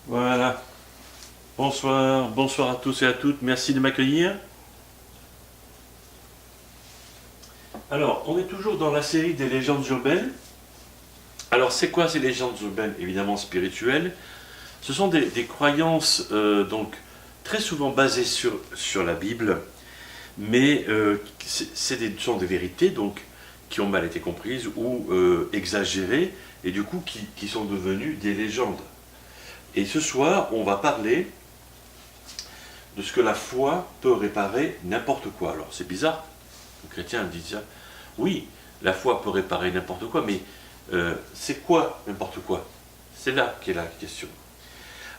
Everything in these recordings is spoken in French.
Voilà. Bonsoir, bonsoir à tous et à toutes. Merci de m'accueillir. Alors, on est toujours dans la série des légendes urbaines. Alors, c'est quoi ces légendes urbaines? Évidemment spirituelles. Ce sont des croyances donc très souvent basées sur la Bible, mais sont des vérités donc qui ont mal été comprises ou exagérées et du coup qui sont devenues des légendes. Et ce soir, on va parler de ce que la foi peut réparer n'importe quoi. Alors c'est bizarre, les chrétiens disent ça. Oui, la foi peut réparer n'importe quoi, mais c'est quoi n'importe quoi? C'est là qu'est la question.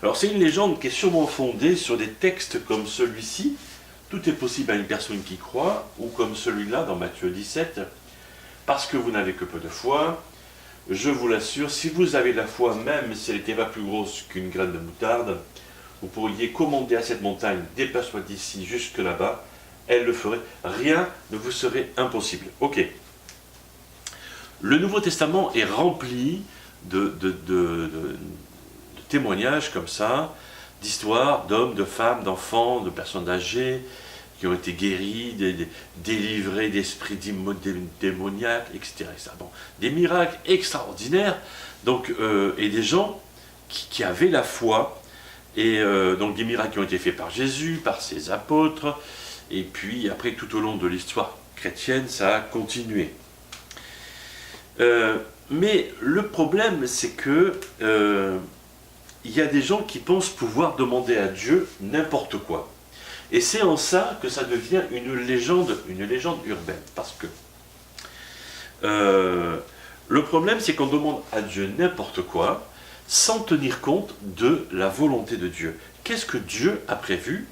Alors c'est une légende qui est sûrement fondée sur des textes comme celui-ci. Tout est possible à une personne qui croit, ou comme celui-là dans Matthieu 17. Parce que vous n'avez que peu de foi, je vous l'assure, si vous avez la foi, même si elle n'était pas plus grosse qu'une graine de moutarde, vous pourriez commander à cette montagne, déplace-toi d'ici jusque là-bas, elle le ferait, rien ne vous serait impossible. Ok. Le Nouveau Testament est rempli de témoignages comme ça, d'histoires d'hommes, de femmes, d'enfants, de personnes âgées, qui ont été guéris, délivrés d'esprits démoniaques, etc., etc. Bon, des miracles extraordinaires, donc, et des gens qui avaient la foi, et donc des miracles qui ont été faits par Jésus, par ses apôtres, et puis après tout au long de l'histoire chrétienne, ça a continué. Mais le problème, c'est que il y a des gens qui pensent pouvoir demander à Dieu n'importe quoi. Et c'est en ça que ça devient une légende urbaine. Parce que le problème, c'est qu'on demande à Dieu n'importe quoi sans tenir compte de la volonté de Dieu. Qu'est-ce que Dieu a prévu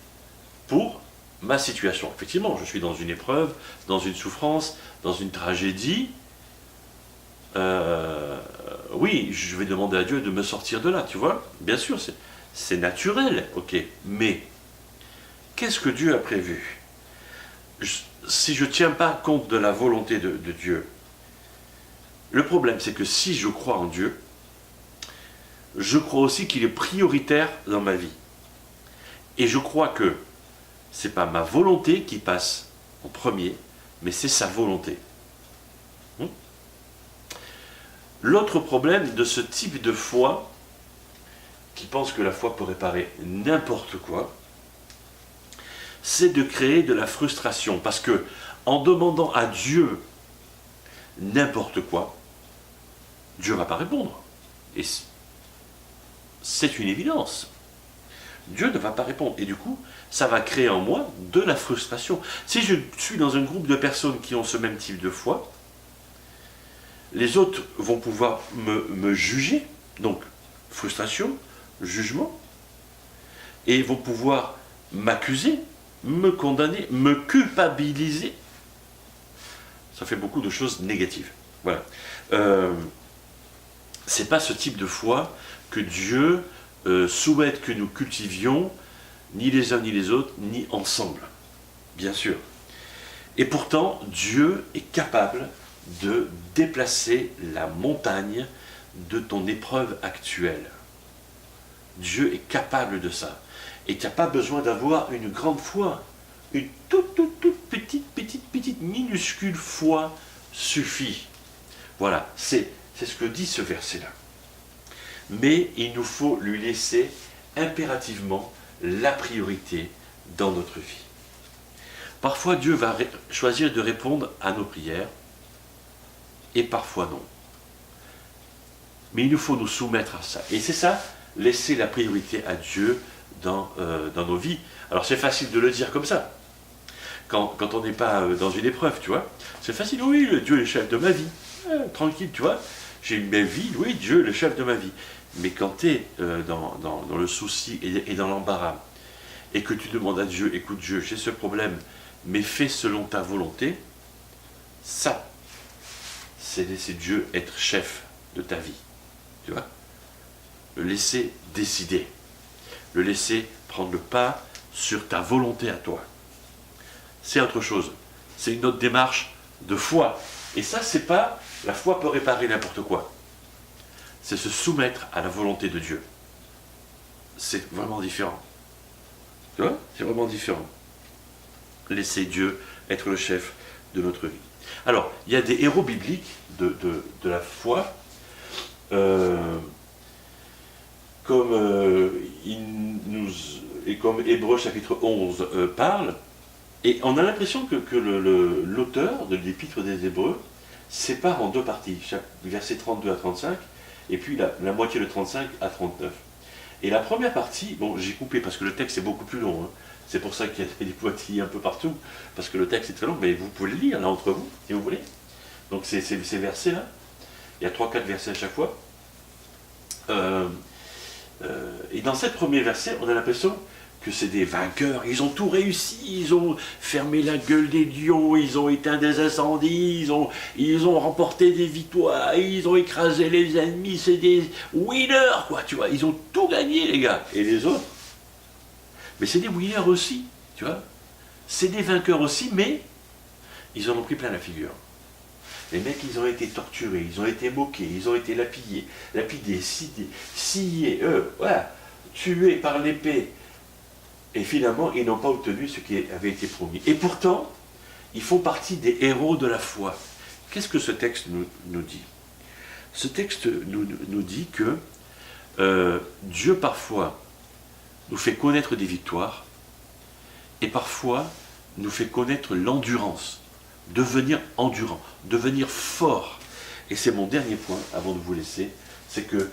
pour ma situation? Effectivement, je suis dans une épreuve, dans une souffrance, dans une tragédie. Oui, je vais demander à Dieu de me sortir de là, tu vois? Bien sûr, c'est naturel, ok. Mais qu'est-ce que Dieu a prévu? Si je ne tiens pas compte de la volonté de Dieu, le problème c'est que si je crois en Dieu, je crois aussi qu'il est prioritaire dans ma vie. Et je crois que ce n'est pas ma volonté qui passe en premier, mais c'est sa volonté. L'autre problème de ce type de foi, qui pense que la foi peut réparer n'importe quoi, c'est de créer de la frustration. Parce que en demandant à Dieu n'importe quoi, Dieu ne va pas répondre. Et c'est une évidence. Dieu ne va pas répondre. Et du coup, ça va créer en moi de la frustration. Si je suis dans un groupe de personnes qui ont ce même type de foi, les autres vont pouvoir me juger, donc frustration, jugement, et vont pouvoir m'accuser, me condamner, me culpabiliser. Ça fait beaucoup de choses négatives. Voilà. C'est pas ce type de foi que Dieu souhaite que nous cultivions, ni les uns ni les autres, ni ensemble. Bien sûr. Et pourtant, Dieu est capable de déplacer la montagne de ton épreuve actuelle. Dieu est capable de ça. Et tu n'as pas besoin d'avoir une grande foi. Une toute petite, minuscule foi suffit. Voilà, c'est ce que dit ce verset-là. Mais il nous faut lui laisser impérativement la priorité dans notre vie. Parfois, Dieu va choisir de répondre à nos prières, et parfois non. Mais il nous faut nous soumettre à ça. Et c'est ça, laisser la priorité à Dieu dans nos vies. Alors c'est facile de le dire comme ça, quand on n'est pas dans une épreuve, tu vois. C'est facile, oui, Dieu est le chef de ma vie. Tranquille, tu vois. J'ai une belle vie, oui, Dieu est le chef de ma vie. Mais quand tu es dans le souci et dans l'embarras, et que tu demandes à Dieu, écoute Dieu, j'ai ce problème, mais fais selon ta volonté, ça, c'est laisser Dieu être chef de ta vie. Tu vois? Le laisser décider. Le laisser prendre le pas sur ta volonté à toi. C'est autre chose. C'est une autre démarche de foi. Et ça, c'est pas la foi peut réparer n'importe quoi. C'est se soumettre à la volonté de Dieu. c'est vraiment différent. Tu vois? C'est vraiment différent. Laisser Dieu être le chef de notre vie. Alors, il y a des héros bibliques de la foi, comme comme Hébreux chapitre 11 parle, et on a l'impression que l'auteur de l'épître des Hébreux sépare en deux parties, versets 32 à 35, et puis la moitié de 35 à 39. Et la première partie, bon, j'ai coupé parce que le texte est beaucoup plus long, hein. C'est pour ça qu'il y a des pointillés un peu partout, parce que le texte est très long, mais vous pouvez le lire là entre vous, si vous voulez. Donc ces versets-là, il y a 3-4 versets à chaque fois. Et dans cette premier verset, on a l'impression que c'est des vainqueurs, ils ont tout réussi, ils ont fermé la gueule des lions, ils ont éteint des incendies, ils ont remporté des victoires, ils ont écrasé les ennemis, c'est des winners, quoi, tu vois, ils ont tout gagné, les gars. Et les autres, mais c'est des winners aussi, tu vois, c'est des vainqueurs aussi, mais ils en ont pris plein la figure. Les mecs, ils ont été torturés, ils ont été moqués, ils ont été lapidés, sciés, voilà, tués par l'épée. Et finalement, ils n'ont pas obtenu ce qui avait été promis. Et pourtant, ils font partie des héros de la foi. Qu'est-ce que ce texte nous dit? Ce texte nous dit que Dieu parfois nous fait connaître des victoires et parfois nous fait connaître l'endurance, devenir endurant, devenir fort. Et c'est mon dernier point avant de vous laisser, c'est que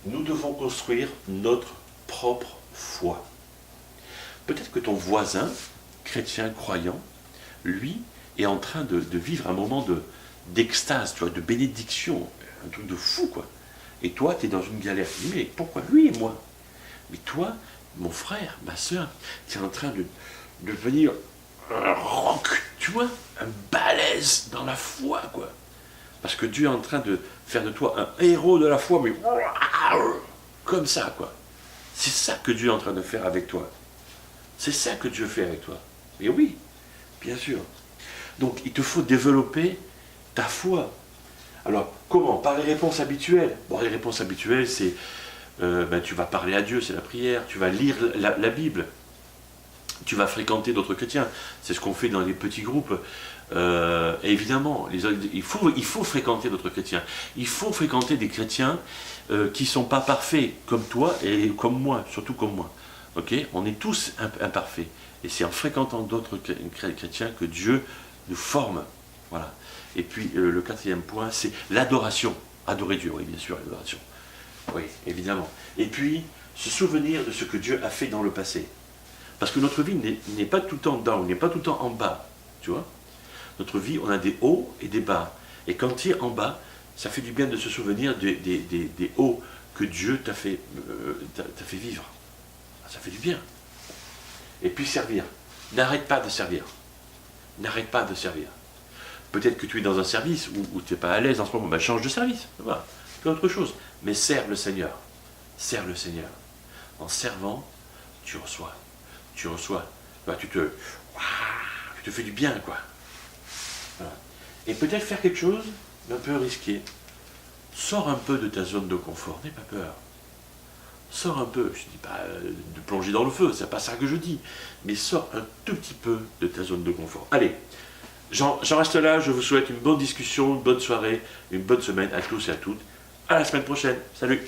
nous devons construire notre propre foi. Peut-être que ton voisin, chrétien, croyant, lui, est en train de vivre un moment d'extase, tu vois, de bénédiction, un truc de fou, quoi. Et toi, tu es dans une galère. Tu dis, mais pourquoi lui et moi? Mais toi, mon frère, ma soeur, tu es en train de devenir un roc, tu vois, un balèze dans la foi, quoi. Parce que Dieu est en train de faire de toi un héros de la foi, mais comme ça, quoi. C'est ça que Dieu est en train de faire avec toi. C'est ça que Dieu fait avec toi. Et oui, bien sûr. Donc, il te faut développer ta foi. Alors, comment? Par les réponses habituelles. Bon, les réponses habituelles, c'est, tu vas parler à Dieu, c'est la prière, tu vas lire la Bible, tu vas fréquenter d'autres chrétiens. C'est ce qu'on fait dans les petits groupes. Et évidemment, il faut fréquenter d'autres chrétiens. Il faut fréquenter des chrétiens qui ne sont pas parfaits, comme toi et comme moi, surtout comme moi. Okay, on est tous imparfaits. Et c'est en fréquentant d'autres chrétiens que Dieu nous forme. Voilà. Et puis le quatrième point, c'est l'adoration. Adorer Dieu, oui, bien sûr, l'adoration. Oui, évidemment. Et puis, se souvenir de ce que Dieu a fait dans le passé. Parce que notre vie n'est pas tout le temps down, n'est pas tout le temps en bas. Tu vois? Notre vie, on a des hauts et des bas. Et quand tu es en bas, ça fait du bien de se souvenir des hauts que Dieu t'a fait vivre. Ça fait du bien. Et puis servir. N'arrête pas de servir. N'arrête pas de servir. Peut-être que tu es dans un service où tu n'es pas à l'aise en ce moment, ben change de service. Voilà. Fais autre chose. Mais sers le Seigneur. Sers le Seigneur. En servant, tu reçois. Tu reçois. Ben, tu te fais du bien, quoi. Voilà. Et peut-être faire quelque chose d'un peu risqué. Sors un peu de ta zone de confort. N'aie pas peur. Sors un peu, je ne dis pas de plonger dans le feu, c'est pas ça que je dis, mais sors un tout petit peu de ta zone de confort. Allez, j'en reste là, je vous souhaite une bonne discussion, une bonne soirée, une bonne semaine à tous et à toutes. À la semaine prochaine, salut!